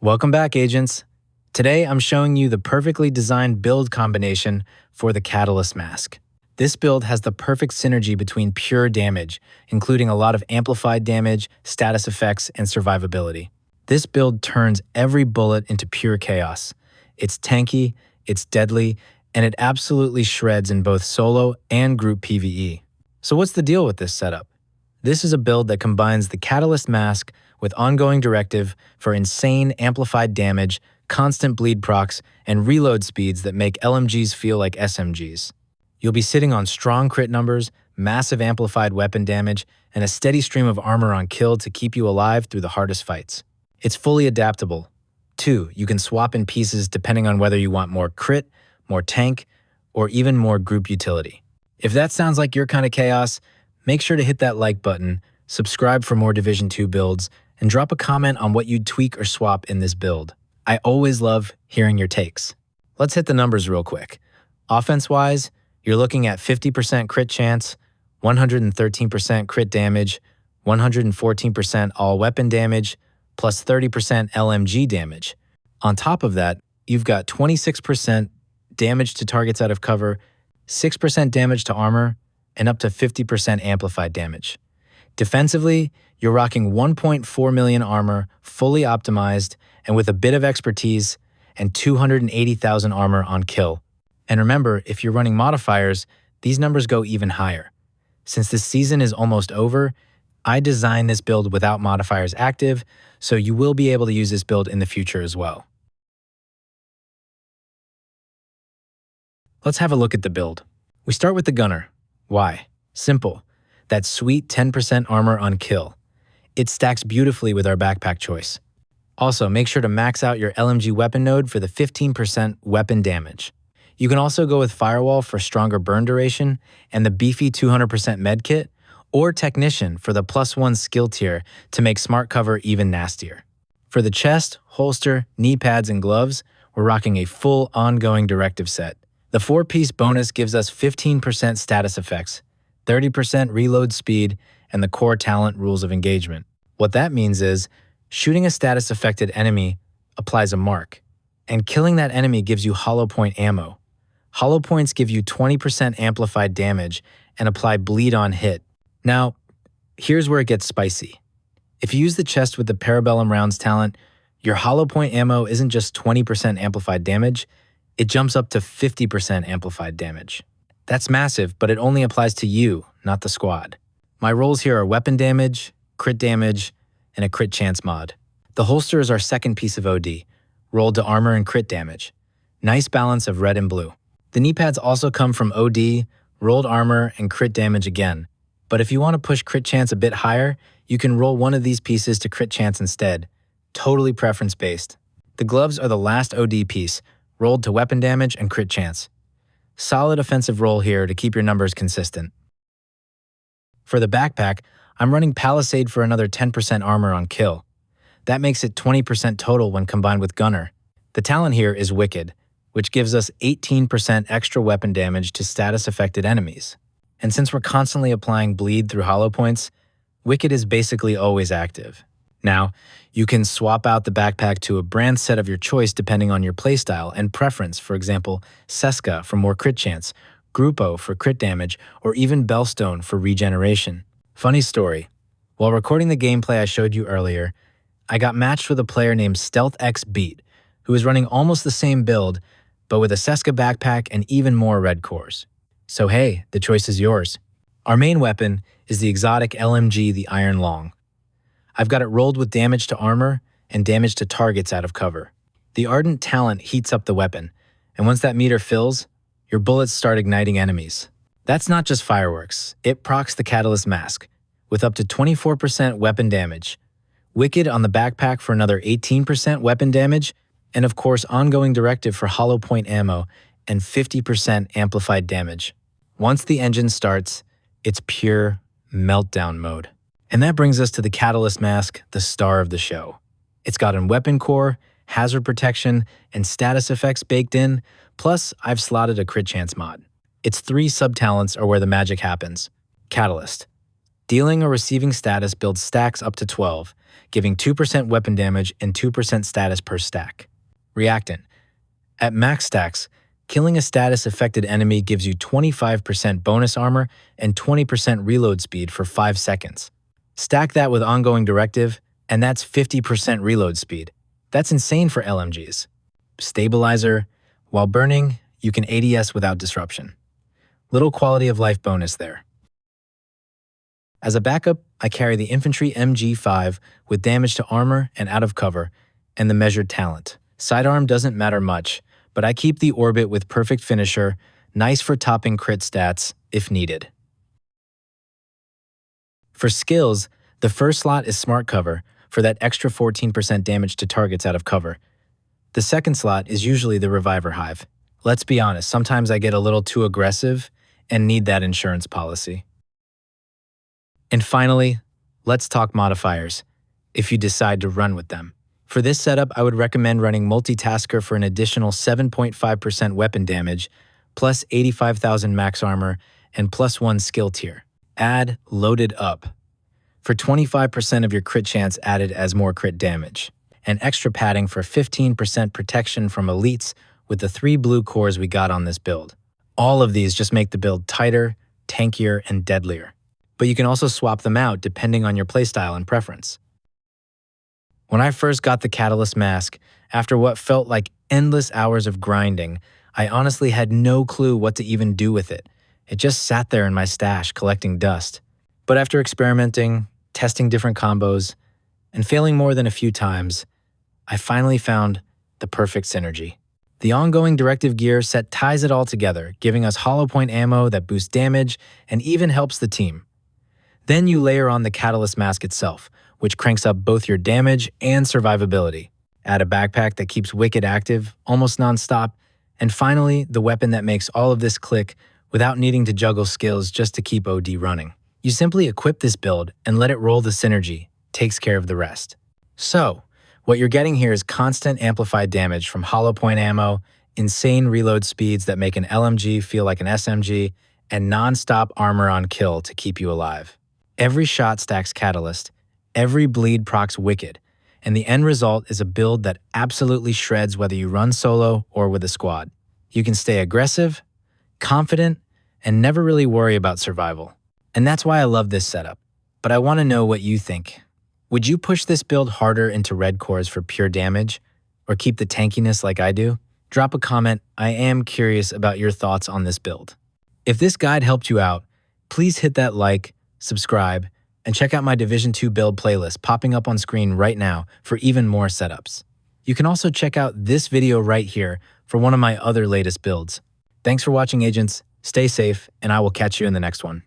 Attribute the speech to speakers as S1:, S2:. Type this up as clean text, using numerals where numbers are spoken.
S1: Welcome back, agents. Today, I'm showing you the perfectly designed build combination for the Catalyst Mask. This build has the perfect synergy between pure damage, including a lot of amplified damage, status effects, and survivability. This build turns every bullet into pure chaos. It's tanky, it's deadly, and it absolutely shreds in both solo and group PvE. So what's the deal with this setup? This is a build that combines the Catalyst Mask with Ongoing Directive for insane amplified damage, constant bleed procs, and reload speeds that make LMGs feel like SMGs. You'll be sitting on strong crit numbers, massive amplified weapon damage, and a steady stream of armor on kill to keep you alive through the hardest fights. It's fully adaptable. 2, you can swap in pieces depending on whether you want more crit, more tank, or even more group utility. If that sounds like your kind of chaos, make sure to hit that like button, subscribe for more Division 2 builds, and drop a comment on what you'd tweak or swap in this build. I always love hearing your takes. Let's hit the numbers real quick. Offense-wise, you're looking at 50% crit chance, 113% crit damage, 114% all weapon damage, plus 30% LMG damage. On top of that, you've got 26% damage to targets out of cover, 6% damage to armor, and up to 50% amplified damage. Defensively, you're rocking 1.4 million armor, fully optimized, and with a bit of expertise, and 280,000 armor on kill. And remember, if you're running modifiers, these numbers go even higher. Since this season is almost over, I designed this build without modifiers active, so you will be able to use this build in the future as well. Let's have a look at the build. We start with the gunner. Why? Simple. That sweet 10% armor on kill. It stacks beautifully with our backpack choice. Also, make sure to max out your LMG weapon node for the 15% weapon damage. You can also go with Firewall for stronger burn duration and the beefy 200% medkit, or Technician for the +1 skill tier to make smart cover even nastier. For the chest, holster, knee pads, and gloves, we're rocking a full Ongoing Directive set. The 4-piece bonus gives us 15% status effects, 30% reload speed, and the core talent rules of engagement. What that means is, shooting a status-affected enemy applies a mark, and killing that enemy gives you hollow point ammo. Hollow points give you 20% amplified damage and apply bleed on hit. Now, here's where it gets spicy. If you use the chest with the Parabellum Rounds talent, your hollow point ammo isn't just 20% amplified damage, it jumps up to 50% amplified damage. That's massive, but it only applies to you, not the squad. My roles here are weapon damage, crit damage, and a crit chance mod. The holster is our second piece of OD, rolled to armor and crit damage. Nice balance of red and blue. The knee pads also come from OD, rolled armor, and crit damage again. But if you want to push crit chance a bit higher, you can roll one of these pieces to crit chance instead. Totally preference-based. The gloves are the last OD piece, rolled to weapon damage and crit chance. Solid offensive roll here to keep your numbers consistent. For the backpack, I'm running Palisade for another 10% armor on kill. That makes it 20% total when combined with Gunner. The talent here is Wicked, which gives us 18% extra weapon damage to status-affected enemies. And since we're constantly applying bleed through hollow points, Wicked is basically always active. Now, you can swap out the backpack to a brand set of your choice depending on your playstyle and preference, for example, Seska for more crit chance, Grupo for crit damage, or even Bellstone for regeneration. Funny story. While recording the gameplay I showed you earlier, I got matched with a player named StealthXBeat, who was running almost the same build, but with a Seska backpack and even more red cores. So hey, the choice is yours. Our main weapon is the exotic LMG, the Iron Long. I've got it rolled with damage to armor and damage to targets out of cover. The Ardent talent heats up the weapon, and once that meter fills, your bullets start igniting enemies. That's not just fireworks, it procs the Catalyst Mask, with up to 24% weapon damage, Wicked on the backpack for another 18% weapon damage, and of course Ongoing Directive for hollow point ammo and 50% amplified damage. Once the engine starts, it's pure meltdown mode. And that brings us to the Catalyst Mask, the star of the show. It's got a weapon core, hazard protection, and status effects baked in, plus I've slotted a crit chance mod. Its 3 sub-talents are where the magic happens. Catalyst. Dealing or receiving status builds stacks up to 12, giving 2% weapon damage and 2% status per stack. Reactant. At max stacks, killing a status-affected enemy gives you 25% bonus armor and 20% reload speed for 5 seconds. Stack that with Ongoing Directive, and that's 50% reload speed. That's insane for LMGs. Stabilizer. While burning, you can ADS without disruption. Little quality of life bonus there. As a backup, I carry the Infantry MG5 with damage to armor and out of cover, and the Measured Talent. Sidearm doesn't matter much, but I keep the Orbit with Perfect Finisher, nice for topping crit stats if needed. For skills, the first slot is Smart Cover for that extra 14% damage to targets out of cover. The second slot is usually the Reviver Hive. Let's be honest, sometimes I get a little too aggressive and need that insurance policy. And finally, let's talk modifiers, if you decide to run with them. For this setup, I would recommend running Multitasker for an additional 7.5% weapon damage, plus 85,000 max armor, and plus 1 skill tier. Add Loaded Up for 25% of your crit chance added as more crit damage, and extra padding for 15% protection from elites with the 3 blue cores we got on this build. All of these just make the build tighter, tankier, and deadlier. But you can also swap them out depending on your playstyle and preference. When I first got the Catalyst Mask, after what felt like endless hours of grinding, I honestly had no clue what to even do with it. It just sat there in my stash collecting dust. But after experimenting, testing different combos, and failing more than a few times, I finally found the perfect synergy. The Ongoing Directive gear set ties it all together, giving us hollow point ammo that boosts damage and even helps the team. Then you layer on the Catalyst Mask itself, which cranks up both your damage and survivability. Add a backpack that keeps Wicked active, almost non-stop, and finally, the weapon that makes all of this click without needing to juggle skills just to keep OD running. You simply equip this build and let it roll. The synergy takes care of the rest. So, what you're getting here is constant amplified damage from hollow point ammo, insane reload speeds that make an LMG feel like an SMG, and non-stop armor on kill to keep you alive. Every shot stacks Catalyst, every bleed procs Wicked, and the end result is a build that absolutely shreds whether you run solo or with a squad. You can stay aggressive, confident, and never really worry about survival. And that's why I love this setup. But I want to know what you think. Would you push this build harder into red cores for pure damage, or keep the tankiness like I do? Drop a comment. I am curious about your thoughts on this build. If this guide helped you out, please hit that like, subscribe, and check out my Division 2 build playlist popping up on screen right now for even more setups. You can also check out this video right here for one of my other latest builds. Thanks for watching, agents. Stay safe, and I will catch you in the next one.